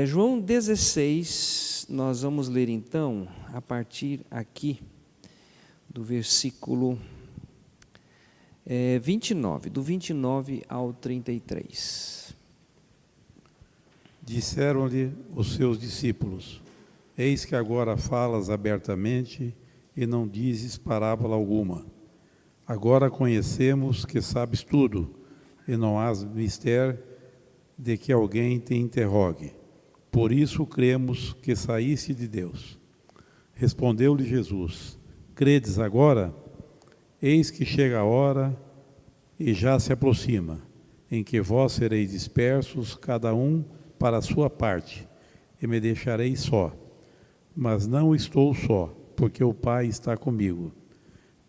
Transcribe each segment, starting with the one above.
João 16, nós vamos ler então, a partir aqui do versículo 29, do 29 ao 33. Disseram-lhe os seus discípulos: Eis que agora falas abertamente e não dizes parábola alguma. Agora conhecemos que sabes tudo e não há mister de que alguém te interrogue. Por isso cremos que saíste de Deus. Respondeu-lhe Jesus: Credes agora? Eis que chega a hora e já se aproxima, em que vós sereis dispersos, cada um para a sua parte, e me deixareis só. Mas não estou só, porque o Pai está comigo.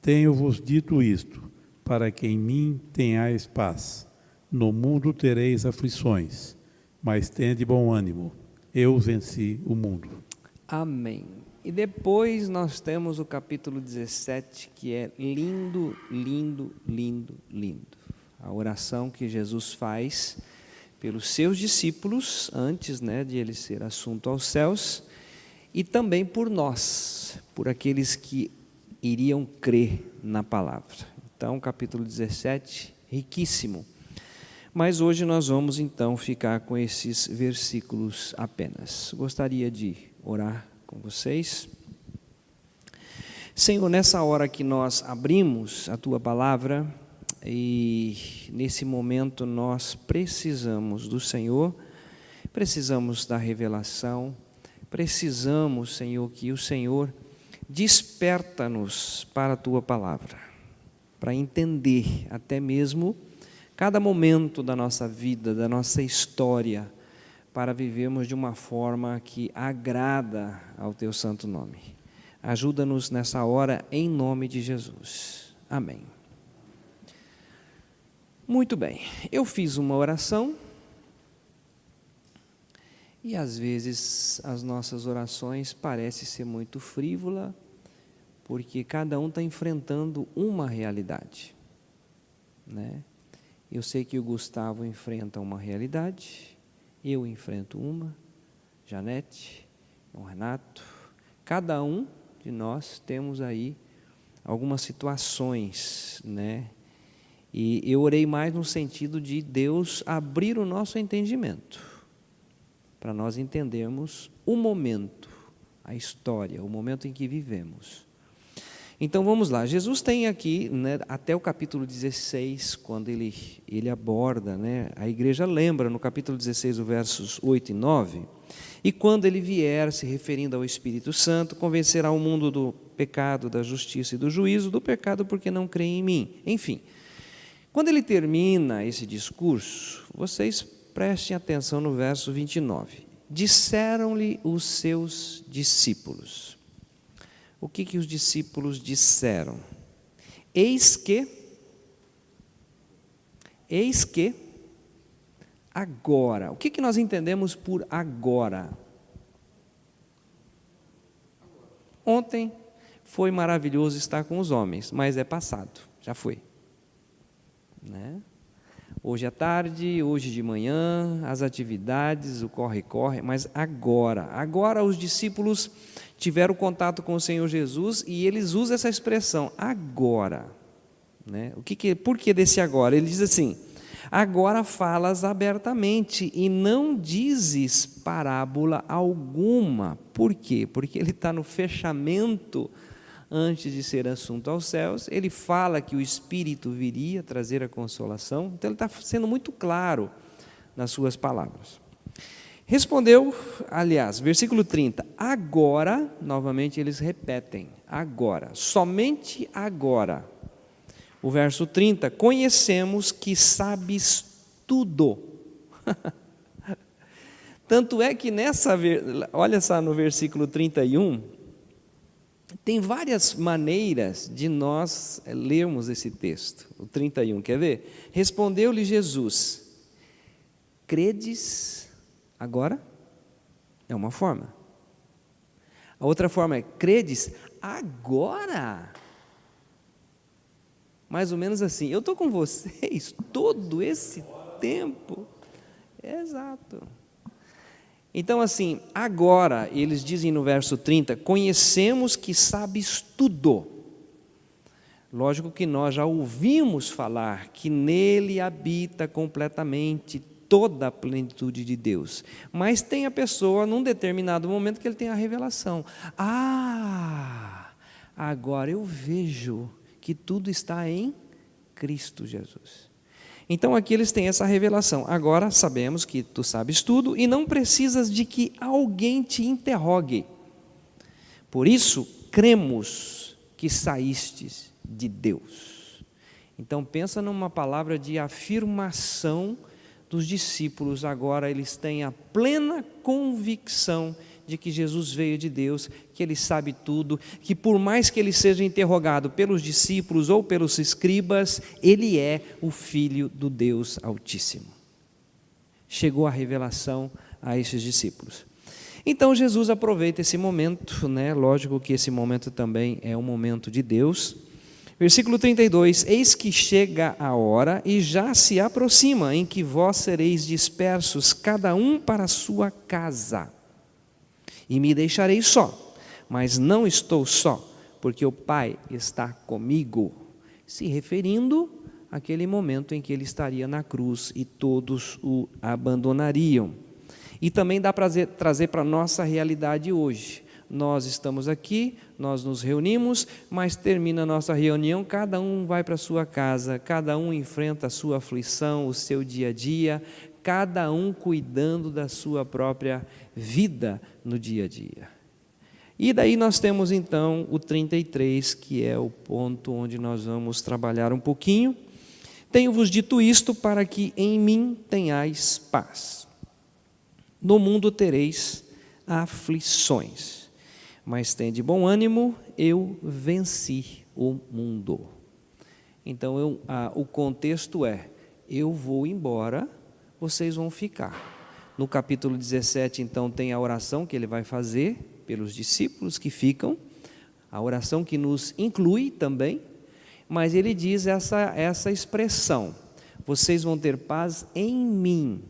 Tenho-vos dito isto, para que em mim tenhais paz. No mundo tereis aflições, mas tende bom ânimo. Eu venci o mundo. Amém. E depois nós temos o capítulo 17, que é lindo, lindo, lindo, lindo. A oração que Jesus faz pelos seus discípulos, antes de ele ser assunto aos céus, e também por nós, por aqueles que iriam crer na palavra. Então, capítulo 17, riquíssimo. Mas hoje nós vamos então ficar com esses versículos apenas. Gostaria de orar com vocês. Senhor, nessa hora que nós abrimos a Tua palavra, e nesse momento nós precisamos do Senhor, precisamos da revelação, precisamos, Senhor, que o Senhor desperta-nos para a Tua palavra, para entender até mesmo cada momento da nossa vida, da nossa história, para vivermos de uma forma que agrada ao Teu santo nome. Ajuda-nos nessa hora, em nome de Jesus. Amém. Muito bem, eu fiz uma oração, e às vezes as nossas orações parecem ser muito frívola, porque cada um está enfrentando uma realidade, Eu sei que o Gustavo enfrenta uma realidade, eu enfrento uma, Janete, o Renato, cada um de nós temos aí algumas situações, E eu orei mais no sentido de Deus abrir o nosso entendimento, para nós entendermos o momento, a história, o momento em que vivemos. Então vamos lá, Jesus tem aqui, até o capítulo 16, quando ele aborda, a igreja lembra no capítulo 16, os versos 8 e 9, e quando ele vier, se referindo ao Espírito Santo, convencerá o mundo do pecado, da justiça e do juízo, do pecado porque não creem em mim. Enfim, quando ele termina esse discurso, vocês prestem atenção no verso 29. Disseram-lhe os seus discípulos. O que os discípulos disseram? Eis que, agora. O que nós entendemos por agora? Ontem foi maravilhoso estar com os homens, mas é passado, já foi. Hoje à tarde, hoje de manhã, as atividades, o corre-corre, mas agora os discípulos tiveram contato com o Senhor Jesus e eles usam essa expressão, agora. Por que desse agora? Ele diz assim, agora falas abertamente e não dizes parábola alguma. Por quê? Porque ele está no fechamento, antes de ser assunto aos céus, ele fala que o Espírito viria trazer a consolação, então ele está sendo muito claro nas suas palavras. Respondeu, aliás, versículo 30, agora, novamente eles repetem, agora, somente agora. O verso 30, conhecemos que sabes tudo. Tanto é que olha só no versículo 31, tem várias maneiras de nós lermos esse texto. O 31, quer ver? Respondeu-lhe Jesus, credes agora? É uma forma. A outra forma é, credes agora? Mais ou menos assim, eu estou com vocês todo esse tempo. Exato. Então, assim, agora, eles dizem no verso 30, conhecemos que sabes tudo. Lógico que nós já ouvimos falar que nele habita completamente toda a plenitude de Deus. Mas tem a pessoa, num determinado momento, que ele tem a revelação. Agora eu vejo que tudo está em Cristo Jesus. Então aqui eles têm essa revelação. Agora sabemos que tu sabes tudo e não precisas de que alguém te interrogue. Por isso, cremos que saístes de Deus. Então pensa numa palavra de afirmação dos discípulos. Agora eles têm a plena convicção de que Jesus veio de Deus, que Ele sabe tudo, que por mais que Ele seja interrogado pelos discípulos ou pelos escribas, Ele é o Filho do Deus Altíssimo. Chegou a revelação a esses discípulos. Então Jesus aproveita esse momento, né? Lógico que esse momento também é um momento de Deus. Versículo 32, eis que chega a hora e já se aproxima em que vós sereis dispersos, cada um para a sua casa. E me deixarei só, mas não estou só, porque o Pai está comigo, se referindo àquele momento em que ele estaria na cruz e todos o abandonariam. E também dá para trazer para a nossa realidade hoje. Nós estamos aqui, nós nos reunimos, mas termina a nossa reunião, cada um vai para a sua casa, cada um enfrenta a sua aflição, o seu dia a dia, cada um cuidando da sua própria vida no dia a dia. E daí nós temos então o 33, que é o ponto onde nós vamos trabalhar um pouquinho. Tenho-vos dito isto para que em mim tenhais paz. No mundo tereis aflições, mas tende bom ânimo, eu venci o mundo. Então o contexto é, eu vou embora, vocês vão ficar. No capítulo 17, então, tem a oração que ele vai fazer pelos discípulos que ficam, a oração que nos inclui também, mas ele diz essa expressão, vocês vão ter paz em mim.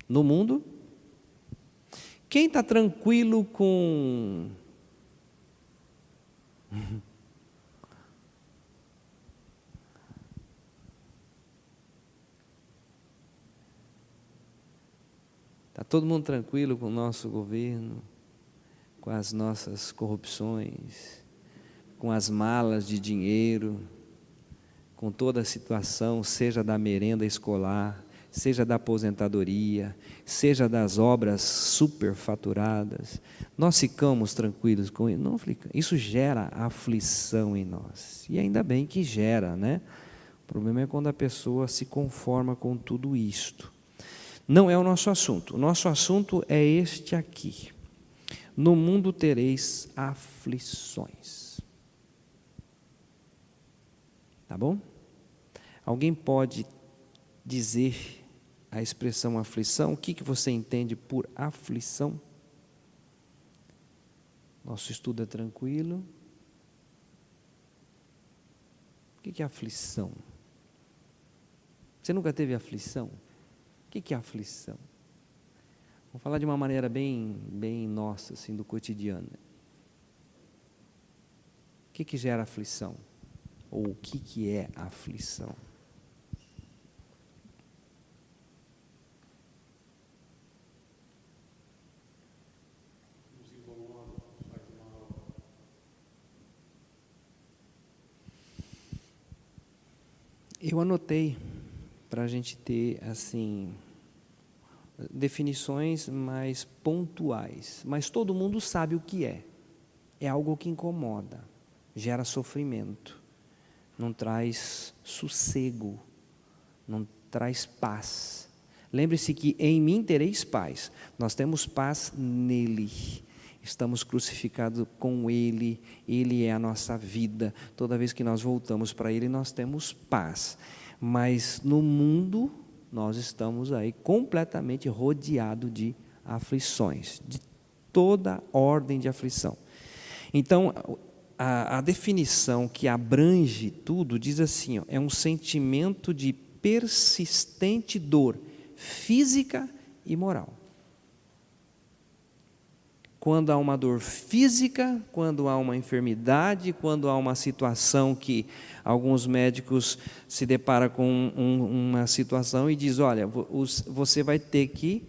No mundo, quem está tranquilo com... Está todo mundo tranquilo com o nosso governo, com as nossas corrupções, com as malas de dinheiro, com toda a situação, seja da merenda escolar, seja da aposentadoria, seja das obras superfaturadas. Nós ficamos tranquilos com isso? Não, isso gera aflição em nós. E ainda bem que gera, né? O problema é quando a pessoa se conforma com tudo isto. Não é o nosso assunto. O nosso assunto é este aqui. No mundo tereis aflições. Tá bom? Alguém pode dizer a expressão aflição? O que você entende por aflição? Nosso estudo é tranquilo. O que é aflição? Você nunca teve aflição? O que é aflição? Vamos falar de uma maneira bem nossa, assim, do cotidiano. O que gera aflição? Ou o que é aflição? Eu anotei para a gente ter, assim, definições mais pontuais, mas todo mundo sabe o que é. É algo que incomoda, gera sofrimento, não traz sossego, não traz paz. Lembre-se que em mim tereis paz. Nós temos paz nele. Estamos crucificados com Ele, Ele é a nossa vida. Toda vez que nós voltamos para Ele, nós temos paz. Mas no mundo, nós estamos aí completamente rodeados de aflições, de toda ordem de aflição. Então, a definição que abrange tudo diz assim, é um sentimento de persistente dor física e moral. Quando há uma dor física, quando há uma enfermidade, quando há uma situação que alguns médicos se deparam com uma situação e diz, olha, você vai ter que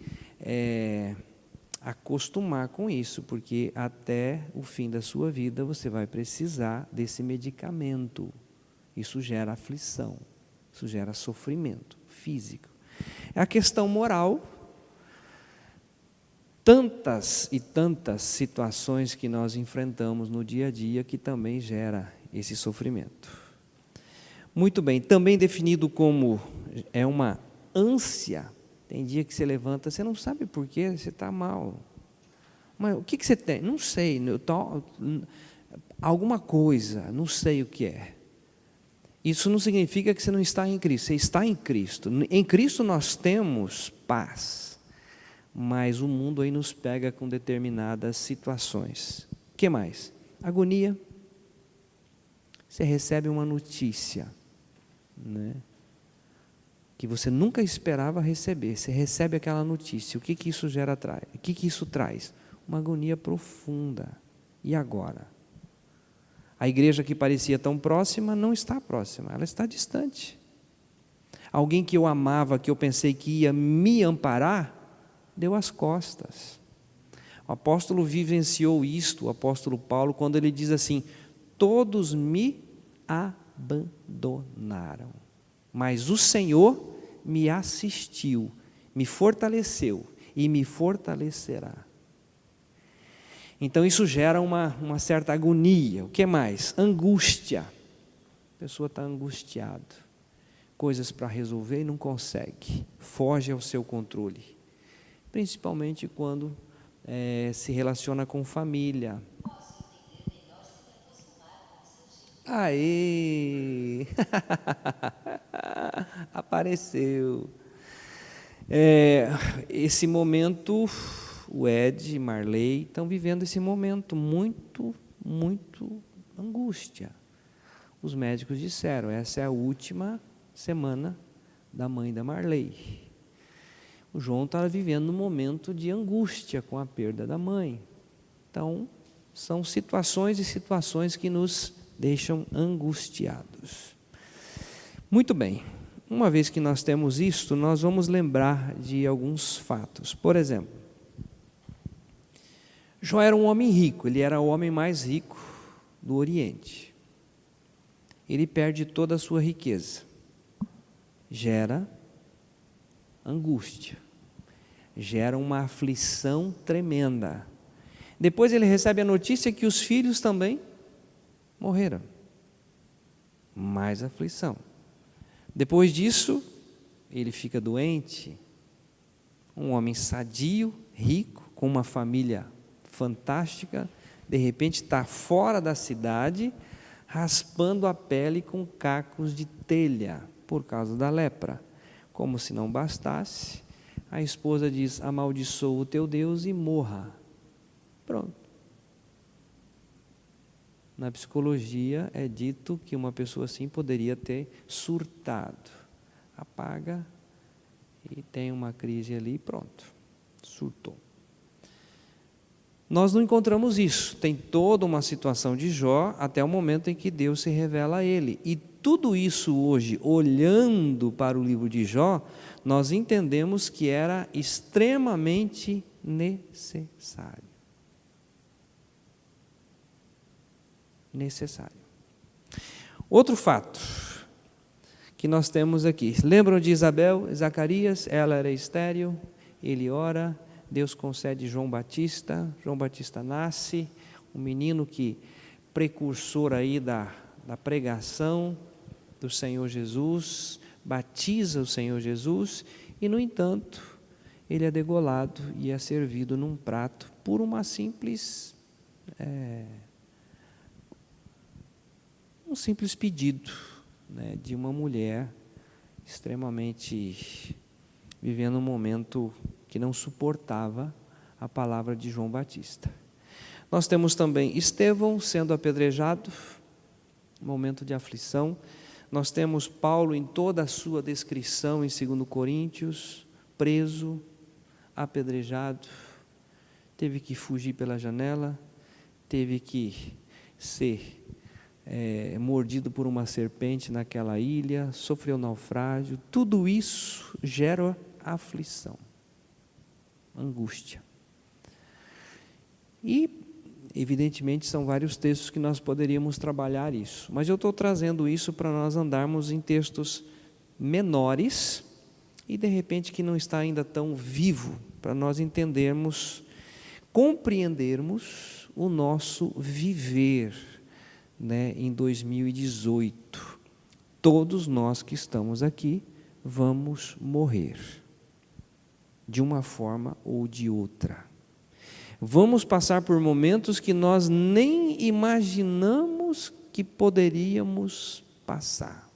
acostumar com isso, porque até o fim da sua vida você vai precisar desse medicamento. Isso gera aflição, isso gera sofrimento físico. A questão moral, tantas e tantas situações que nós enfrentamos no dia a dia que também gera esse sofrimento. Muito bem, também definido como é uma ânsia. Tem dia que você levanta, você não sabe por quê, você está mal. Mas o que você tem? Não sei, alguma coisa, não sei o que é. Isso não significa que você não está em Cristo, você está em Cristo. Em Cristo nós temos paz, mas o mundo aí nos pega com determinadas situações. O que mais? Agonia. Você recebe uma notícia, né, que você nunca esperava receber. Você recebe aquela notícia. O que isso gera? O que isso traz? Uma agonia profunda. E agora? A igreja que parecia tão próxima não está próxima, ela está distante. Alguém que eu amava, que eu pensei que ia me amparar, deu as costas. O apóstolo vivenciou isto, o apóstolo Paulo, quando ele diz assim: todos me abandonaram, mas o Senhor me assistiu, me fortaleceu e me fortalecerá. Então isso gera uma certa agonia. O que mais? Angústia. A pessoa está angustiada, coisas para resolver e não consegue, foge ao seu controle, principalmente quando se relaciona com família. Aê! Apareceu. Esse momento, o Ed e Marley estão vivendo esse momento muito, muito angústia. Os médicos disseram, essa é a última semana da mãe da Marley. O João estava vivendo um momento de angústia com a perda da mãe. Então, são situações e situações que nos deixam angustiados. Muito bem, uma vez que nós temos isto, nós vamos lembrar de alguns fatos. Por exemplo, Jó era um homem rico, ele era o homem mais rico do Oriente. Ele perde toda a sua riqueza. Gera angústia, gera uma aflição tremenda. Depois ele recebe a notícia que os filhos também morreram. Mais aflição. Depois disso, ele fica doente. Um homem sadio, rico, com uma família fantástica, de repente está fora da cidade, raspando a pele com cacos de telha, por causa da lepra. Como se não bastasse, a esposa diz: amaldiçoa o teu Deus e morra. Pronto. Na psicologia é dito que uma pessoa assim poderia ter surtado. Apaga e tem uma crise ali, pronto, surtou. Nós não encontramos isso. Tem toda uma situação de Jó até o momento em que Deus se revela a ele. E tudo isso hoje, olhando para o livro de Jó, nós entendemos que era extremamente necessário. Outro fato que nós temos aqui, lembram de Isabel, Zacarias? Ela era estéril, ele ora, Deus concede João Batista nasce, um menino que precursor aí da pregação do Senhor Jesus, batiza o Senhor Jesus, e no entanto, ele é degolado e é servido num prato por uma simples um simples pedido, né, de uma mulher extremamente vivendo um momento que não suportava a palavra de João Batista. Nós temos também Estevão sendo apedrejado, momento de aflição. Nós temos Paulo em toda a sua descrição em 2 Coríntios, preso. apedrejado, teve que fugir pela janela, teve que ser mordido por uma serpente naquela ilha, sofreu naufrágio. Tudo isso gera aflição, angústia. E, evidentemente, são vários textos que nós poderíamos trabalhar isso, mas eu estou trazendo isso para nós andarmos em textos menores e, de repente, que não está ainda tão vivo, para nós entendermos, compreendermos o nosso viver, né, em 2018. Todos nós que estamos aqui vamos morrer, de uma forma ou de outra. Vamos passar por momentos que nós nem imaginamos que poderíamos passar.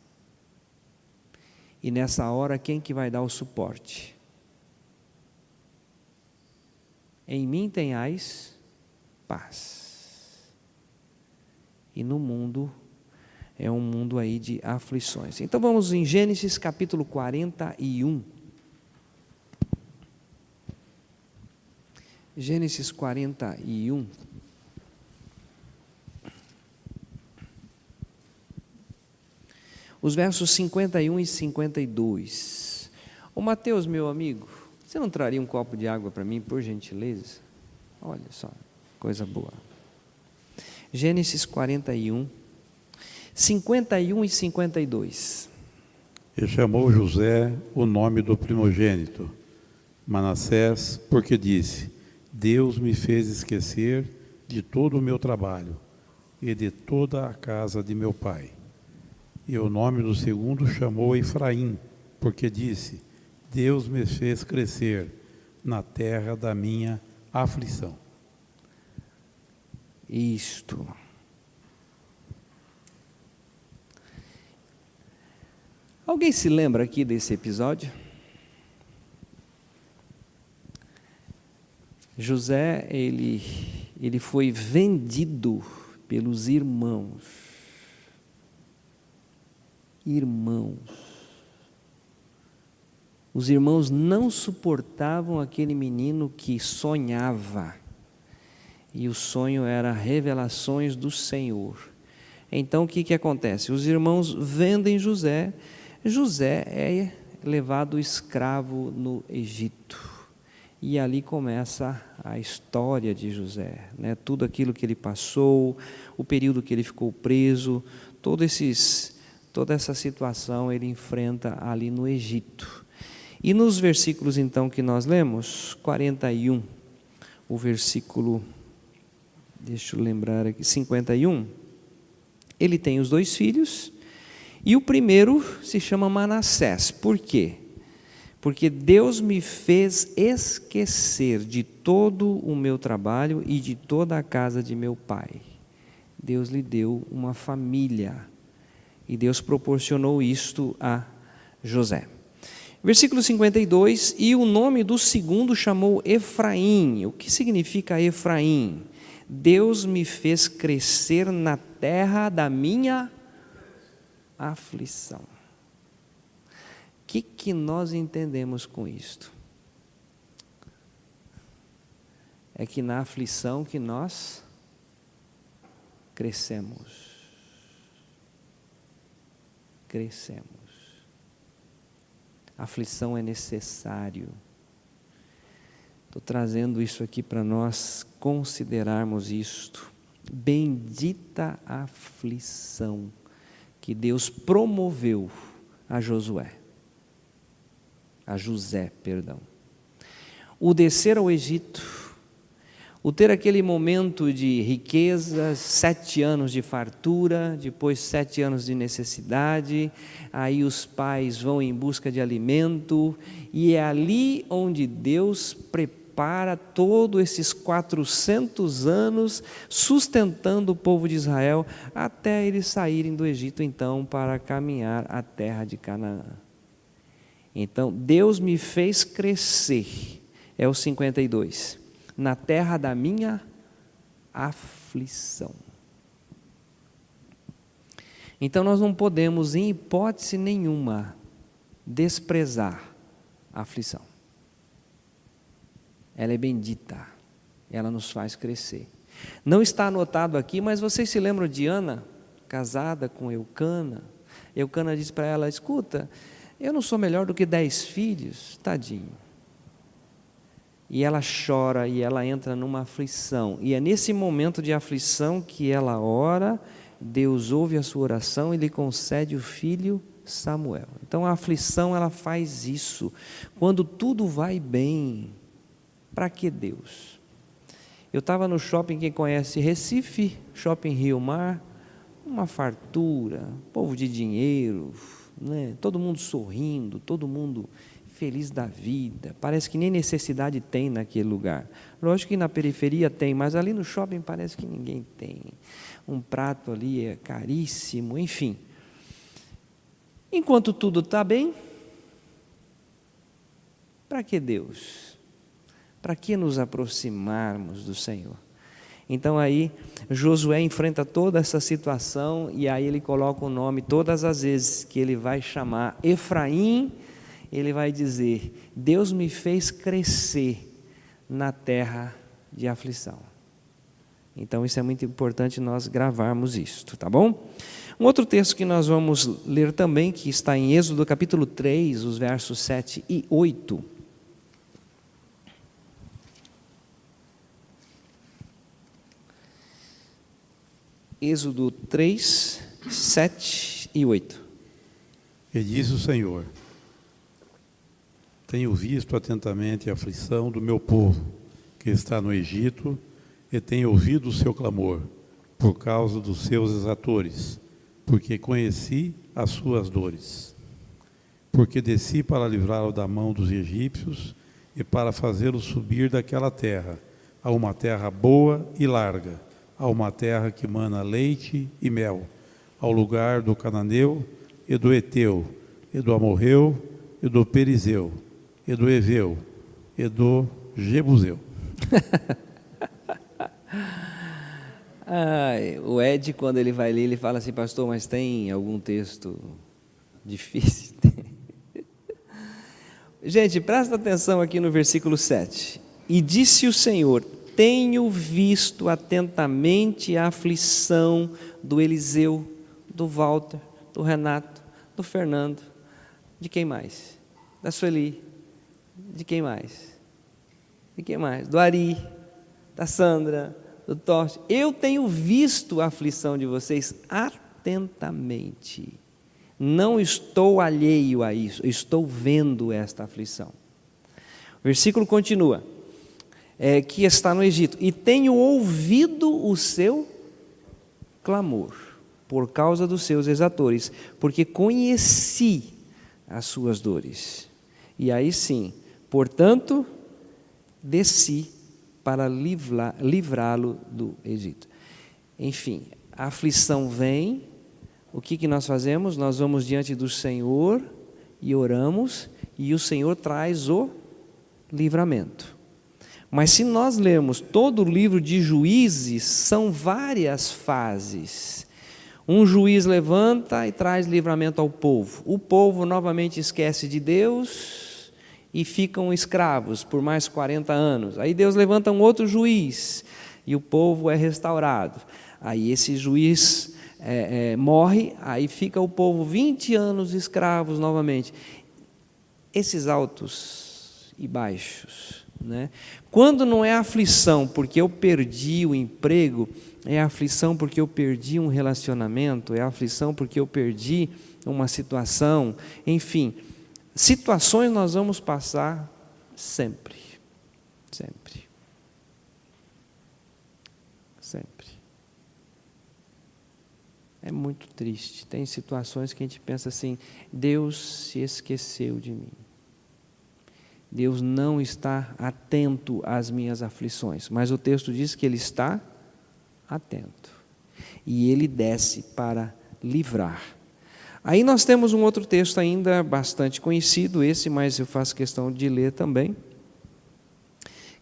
E nessa hora, quem que vai dar o suporte? Em mim tenhais paz. E no mundo, é um mundo aí de aflições. Então vamos em Gênesis capítulo 41. Gênesis 41. Os versos 51 e 52. Ô Mateus, meu amigo, você não traria um copo de água para mim, por gentileza? Olha só, coisa boa. Gênesis 41, 51 e 52. E chamou José o nome do primogênito, Manassés, porque disse: Deus me fez esquecer de todo o meu trabalho e de toda a casa de meu pai. E o nome do segundo chamou Efraim, porque disse: Deus me fez crescer na terra da minha aflição. Isto. Alguém se lembra aqui desse episódio? José, ele foi vendido pelos irmãos. Os irmãos não suportavam aquele menino que sonhava. E o sonho era revelações do Senhor. Então o que acontece? Os irmãos vendem José. José é levado escravo no Egito. E ali começa a história de José, né? Tudo aquilo que ele passou, o período que ele ficou preso, toda essa situação ele enfrenta ali no Egito. E nos versículos então que nós lemos, 41, o versículo, deixa eu lembrar aqui, 51, ele tem os 2 filhos, e o primeiro se chama Manassés. Por quê? Porque Deus me fez esquecer de todo o meu trabalho e de toda a casa de meu pai. Deus lhe deu uma família, e Deus proporcionou isto a José. Versículo 52, e o nome do segundo chamou Efraim. O que significa Efraim? Deus me fez crescer na terra da minha aflição. O que nós entendemos com isto? É que na aflição que nós crescemos. Aflição é necessário. Estou trazendo isso aqui para nós considerarmos isto. Bendita aflição que Deus promoveu a José. O descer ao Egito, o ter aquele momento de riqueza, 7 anos de fartura, depois 7 anos de necessidade, aí os pais vão em busca de alimento, e é ali onde Deus prepara todos esses 400 anos, sustentando o povo de Israel, até eles saírem do Egito então, para caminhar a terra de Canaã. Então, Deus me fez crescer, é o 52, na terra da minha aflição. Então nós não podemos, em hipótese nenhuma, desprezar a aflição. ela é bendita, ela nos faz crescer. Não está anotado aqui, mas vocês se lembram de Ana, casada com Eucana? Eucana diz para ela: escuta, eu não sou melhor do que 10 filhos, tadinho. E ela chora e ela entra numa aflição, e é nesse momento de aflição que ela ora, Deus ouve a sua oração e lhe concede o filho Samuel. Então a aflição, ela faz isso. Quando tudo vai bem, para que Deus? Eu estava no shopping, quem conhece Recife, Shopping Rio Mar, uma fartura, povo de dinheiro, né? Todo mundo sorrindo, todo mundo feliz da vida, parece que nem necessidade tem naquele lugar. Lógico que na periferia tem, mas ali no shopping parece que ninguém tem. Um prato ali é caríssimo, enfim. Enquanto tudo está bem, para que Deus? Para que nos aproximarmos do Senhor? Então aí Josué enfrenta toda essa situação, e aí ele coloca o nome todas as vezes que ele vai chamar Efraim. Ele vai dizer: Deus me fez crescer na terra de aflição. Então isso é muito importante nós gravarmos isto, tá bom? Um outro texto que nós vamos ler também, que está em Êxodo capítulo 3, os versos 7 e 8. Êxodo 3, 7 e 8. E disse o Senhor: tenho visto atentamente a aflição do meu povo, que está no Egito, e tenho ouvido o seu clamor, por causa dos seus exatores, porque conheci as suas dores. Porque desci para livrá-lo da mão dos egípcios, e para fazê-lo subir daquela terra, a uma terra boa e larga, a uma terra que mana leite e mel, ao lugar do cananeu, e do eteu, e do amorreu, e do perizeu, e do eveu, e do jebuseu. O Ed, quando ele vai ler, ele fala assim: pastor, mas tem algum texto difícil? Gente, presta atenção aqui no versículo 7. E disse o Senhor: tenho visto atentamente a aflição do Eliseu, do Walter, do Renato, do Fernando, de quem mais? Da Sueli, de quem mais? De quem mais? Do Ari, da Sandra, do Torte. Eu tenho visto a aflição de vocês atentamente. Não estou alheio a isso, estou vendo esta aflição. O versículo continua, que está no Egito. E tenho ouvido o seu clamor, por causa dos seus exatores, porque conheci as suas dores. E aí sim, portanto, desci para livrá-lo do Egito. Enfim, a aflição vem, o que nós fazemos? Nós vamos diante do Senhor e oramos, e o Senhor traz o livramento. Mas se nós lermos todo o livro de Juízes, são várias fases. Um juiz levanta e traz livramento ao povo. O povo novamente esquece de Deus e ficam escravos por mais 40 anos. Aí Deus levanta um outro juiz e o povo é restaurado. Aí esse juiz morre, aí fica o povo 20 anos escravos novamente. Esses altos e baixos, né? Quando não é aflição porque eu perdi o emprego, é aflição porque eu perdi um relacionamento, é aflição porque eu perdi uma situação, enfim, situações nós vamos passar sempre, sempre, sempre. É muito triste, tem situações que a gente pensa assim: Deus se esqueceu de mim. Deus não está atento às minhas aflições, mas o texto diz que Ele está atento, e Ele desce para livrar. Aí nós temos um outro texto ainda bastante conhecido, esse, mas eu faço questão de ler também,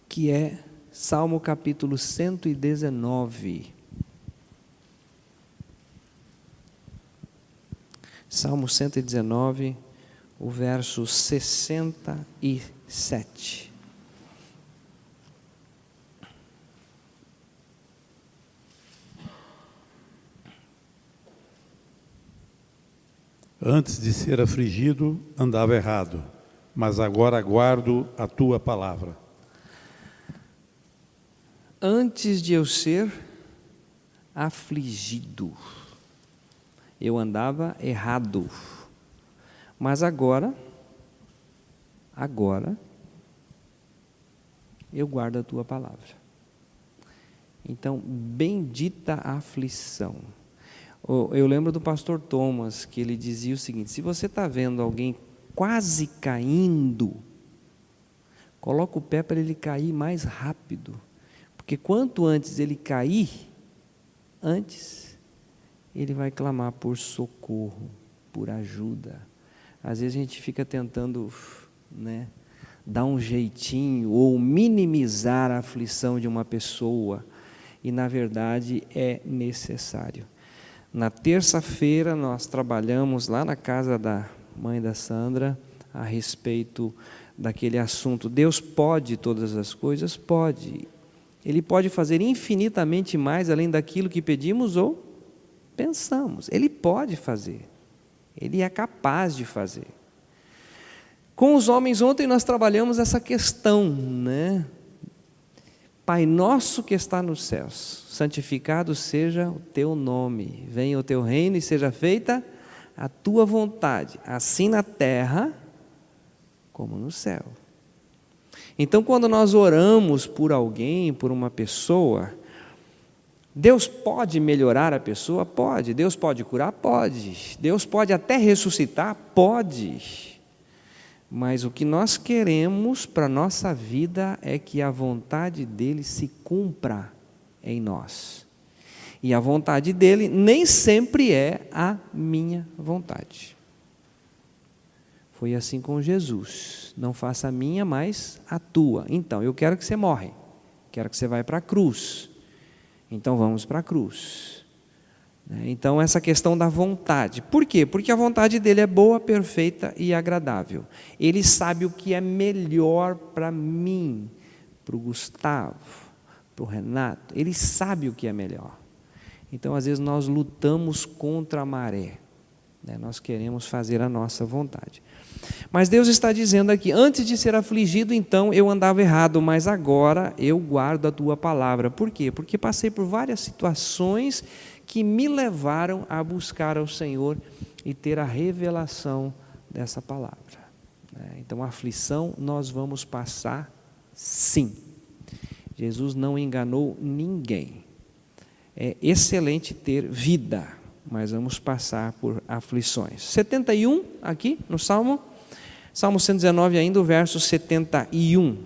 que é Salmo capítulo 119. Salmo 119, o verso 67. Antes de ser afligido, andava errado, mas agora guardo a tua palavra. Antes de eu ser afligido, eu andava errado, mas agora eu guardo a tua palavra. Então, bendita a aflição. Eu lembro do pastor Thomas, que ele dizia o seguinte: se você está vendo alguém quase caindo, coloca o pé para ele cair mais rápido, porque quanto antes ele cair, antes ele vai clamar por socorro, por ajuda. Às vezes a gente fica tentando, dar um jeitinho ou minimizar a aflição de uma pessoa, e na verdade é necessário. Na terça-feira nós trabalhamos lá na casa da mãe da Sandra a respeito daquele assunto. Deus pode todas as coisas? Pode. Ele pode fazer infinitamente mais além daquilo que pedimos ou pensamos. Ele pode fazer. Ele é capaz de fazer. Com os homens ontem nós trabalhamos essa questão, Pai nosso que está nos céus, santificado seja o teu nome, venha o teu reino e seja feita a tua vontade, assim na terra como no céu. Então, quando nós oramos por alguém, por uma pessoa, Deus pode melhorar a pessoa? Pode. Deus pode curar? Pode. Deus pode até ressuscitar? Pode. Mas o que nós queremos para a nossa vida é que a vontade dele se cumpra em nós. E a vontade dele nem sempre é a minha vontade. Foi assim com Jesus. Não faça a minha, mas a tua. Então, eu quero que você morre. Quero que você vá para a cruz. Então, vamos para a cruz. Então, essa questão da vontade. Por quê? Porque a vontade dele é boa, perfeita e agradável. Ele sabe o que é melhor para mim, para o Gustavo, para o Renato. Ele sabe o que é melhor. Então, às vezes, nós lutamos contra a maré. Nós queremos fazer a nossa vontade. Mas Deus está dizendo aqui: antes de ser afligido, então, eu andava errado, mas agora eu guardo a tua palavra. Por quê? Porque passei por várias situações que me levaram a buscar ao Senhor e ter a revelação dessa palavra. Então, a aflição nós vamos passar sim. Jesus não enganou ninguém. É excelente ter vida, mas vamos passar por aflições. 71 aqui no Salmo 119 ainda, o verso 71.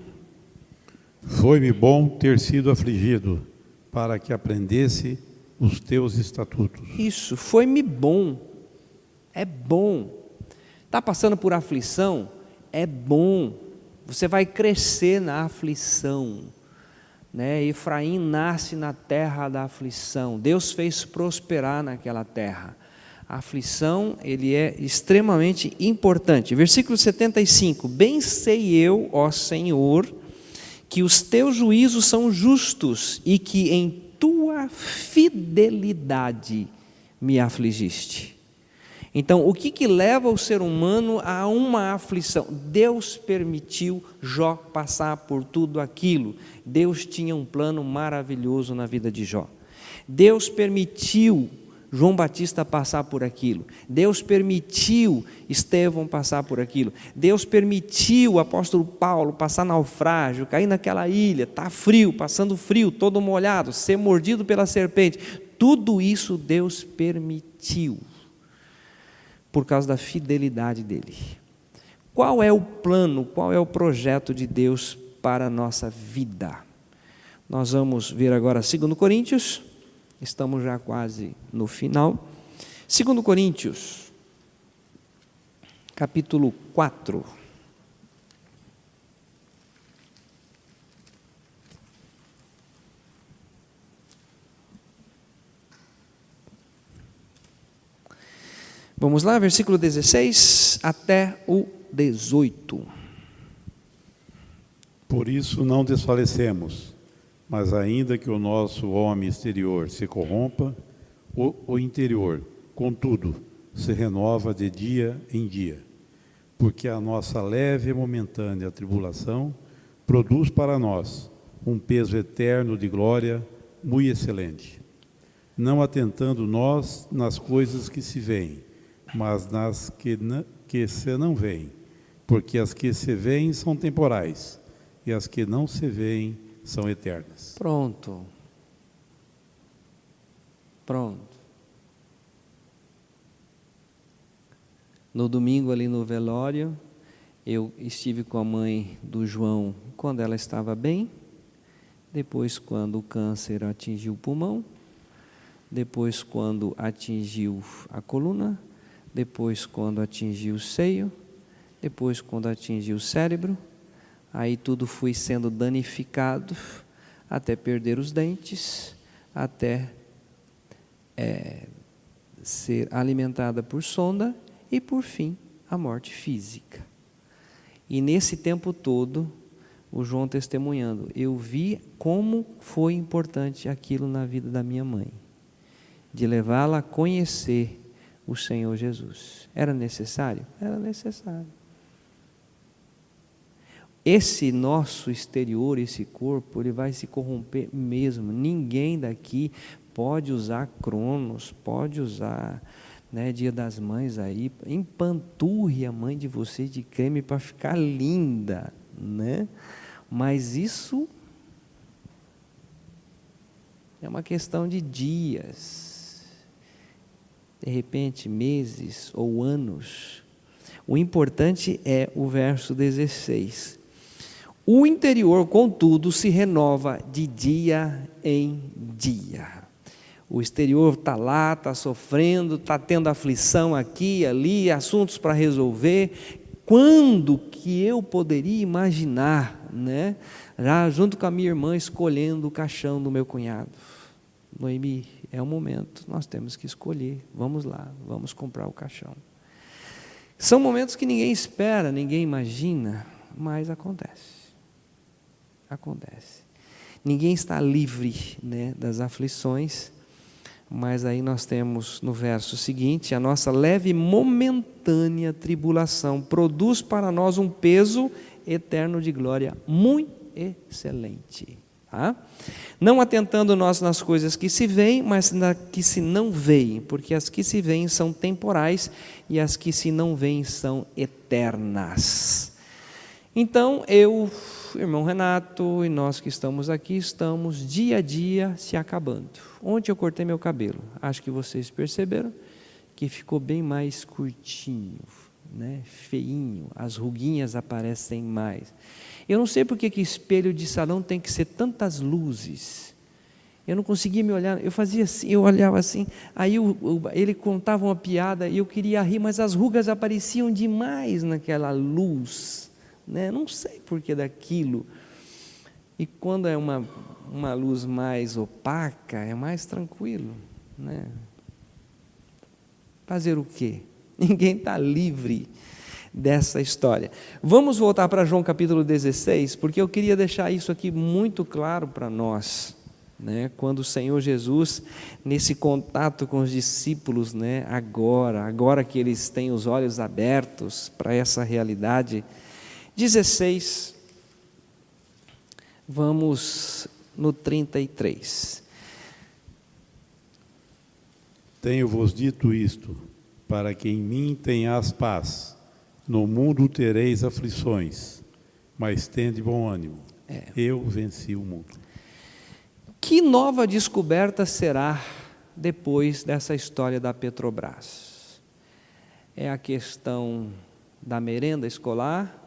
Foi-me bom ter sido afligido, para que aprendesse os teus estatutos. Isso, foi-me bom. É bom. Está passando por aflição? É bom. Você vai crescer na aflição. Efraim nasce na terra da aflição. Deus fez prosperar naquela terra. A aflição, ele é extremamente importante. Versículo 75. Bem sei eu, ó Senhor, que os teus juízos são justos e que em tua fidelidade me afligiste. Então, o que leva o ser humano a uma aflição? Deus permitiu Jó passar por tudo aquilo. Deus tinha um plano maravilhoso na vida de Jó. Deus permitiu João Batista passar por aquilo. Deus permitiu Estevão passar por aquilo. Deus permitiu o apóstolo Paulo passar naufrágio, cair naquela ilha, estar frio, passando frio, todo molhado, ser mordido pela serpente. Tudo isso Deus permitiu, por causa da fidelidade dele. Qual é o plano, qual é o projeto de Deus para a nossa vida? Nós vamos ver agora 2 Coríntios, estamos já quase no final. 2 Coríntios, capítulo 4. Vamos lá, versículo 16 até o 18. Por isso não desfalecemos, mas ainda que o nosso homem exterior se corrompa, o interior, contudo, se renova de dia em dia, porque a nossa leve e momentânea tribulação produz para nós um peso eterno de glória muito excelente, não atentando nós nas coisas que se veem, mas nas que se não veem, porque as que se veem são temporais, e as que não se veem são eternas. Pronto. No domingo ali no velório, eu estive com a mãe do João quando ela estava bem, depois quando o câncer atingiu o pulmão, depois quando atingiu a coluna, depois quando atingiu o seio, depois quando atingiu o cérebro, aí tudo foi sendo danificado, até perder os dentes, até ser alimentada por sonda e, por fim, a morte física. E nesse tempo todo, o João testemunhando, eu vi como foi importante aquilo na vida da minha mãe, de levá-la a conhecer o Senhor Jesus. Era necessário? Era necessário. Esse nosso exterior, esse corpo, ele vai se corromper mesmo. Ninguém daqui pode usar Cronos, pode usar, Dia das Mães aí, empanturre a mãe de vocês de creme para ficar linda, Mas isso é uma questão de dias, de repente meses ou anos. O importante é o verso 16. O interior, contudo, se renova de dia em dia. O exterior está lá, está sofrendo, está tendo aflição aqui e ali, assuntos para resolver. Quando que eu poderia imaginar, já junto com a minha irmã, escolhendo o caixão do meu cunhado? Noemi, é o momento, nós temos que escolher, vamos lá, vamos comprar o caixão. São momentos que ninguém espera, ninguém imagina, mas acontece. Ninguém está livre, das aflições, mas aí nós temos no verso seguinte, a nossa leve e momentânea tribulação produz para nós um peso eterno de glória muito excelente. Não atentando nós nas coisas que se veem, mas nas que se não veem, porque as que se veem são temporais e as que se não veem são eternas. Então, irmão Renato e nós que estamos aqui, estamos dia a dia se acabando. Ontem eu cortei meu cabelo, acho que vocês perceberam que ficou bem mais curtinho, feinho, as ruguinhas aparecem mais. Eu não sei porque que espelho de salão tem que ser tantas luzes. Eu não conseguia me olhar, eu fazia assim, eu olhava assim, aí ele contava uma piada e eu queria rir, mas as rugas apareciam demais naquela luz, não sei porquê daquilo. E quando é uma luz mais opaca, é mais tranquilo, Fazer o quê? Ninguém está livre dessa história. Vamos voltar para João capítulo 16, porque eu queria deixar isso aqui muito claro para nós, quando o Senhor Jesus, nesse contato com os discípulos, agora que eles têm os olhos abertos para essa realidade. 16, vamos no 33. Tenho-vos dito isto, para que em mim tenhas paz. No mundo tereis aflições, mas tende bom ânimo. Eu venci o mundo. Que nova descoberta será depois dessa história da Petrobras? É a questão da merenda escolar.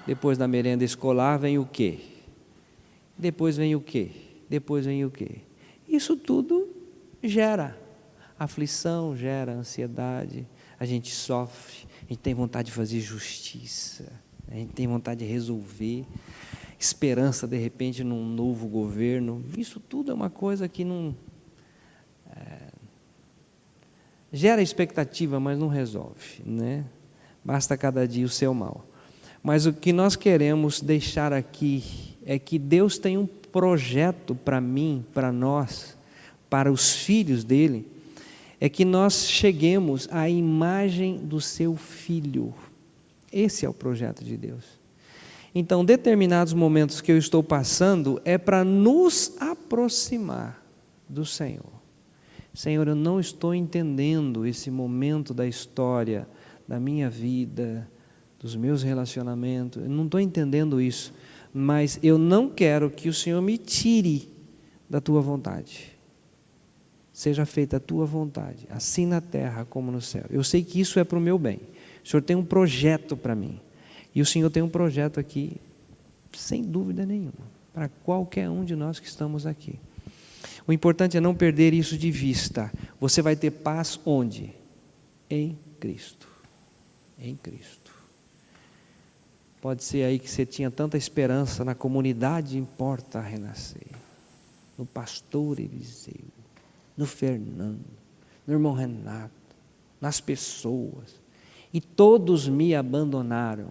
Depois da merenda escolar vem o quê? Depois vem o quê? Isso tudo gera aflição, gera ansiedade, a gente sofre, a gente tem vontade de fazer justiça, a gente tem vontade de resolver, esperança de repente num novo governo. Isso tudo é uma coisa que não gera expectativa, mas não resolve, Basta cada dia o seu mal. Mas o que nós queremos deixar aqui é que Deus tem um projeto para mim, para nós, para os filhos dele, é que nós cheguemos à imagem do seu Filho. Esse é o projeto de Deus. Então, determinados momentos que eu estou passando é para nos aproximar do Senhor. Senhor, eu não estou entendendo esse momento da história, da minha vida, dos meus relacionamentos, eu não estou entendendo isso, mas eu não quero que o Senhor me tire da tua vontade. Seja feita a tua vontade, assim na terra como no céu. Eu sei que isso é para o meu bem. O Senhor tem um projeto para mim. E o Senhor tem um projeto aqui, sem dúvida nenhuma, para qualquer um de nós que estamos aqui. O importante é não perder isso de vista. Você vai ter paz onde? Em Cristo. Em Cristo. Pode ser aí que você tinha tanta esperança na comunidade Importa Renascer, no pastor Eliseu, no Fernando, no irmão Renato, nas pessoas, e todos me abandonaram.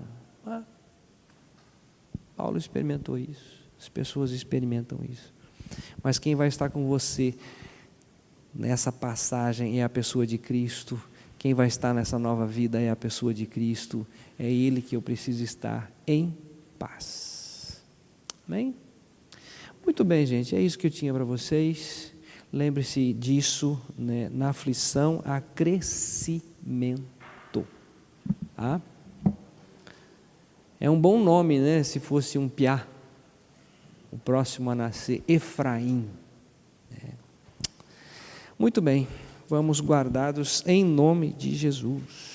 Paulo experimentou isso, as pessoas experimentam isso, mas quem vai estar com você nessa passagem é a pessoa de Cristo. Quem vai estar nessa nova vida é a pessoa de Cristo, é Ele que eu preciso estar em paz. Amém? Muito bem, gente, é isso que eu tinha para vocês. Lembre-se disso, né? Na aflição há crescimento. Tá? É um bom nome, né? Se fosse um piá, o próximo a nascer, Efraim. Muito bem, vamos guardados em nome de Jesus.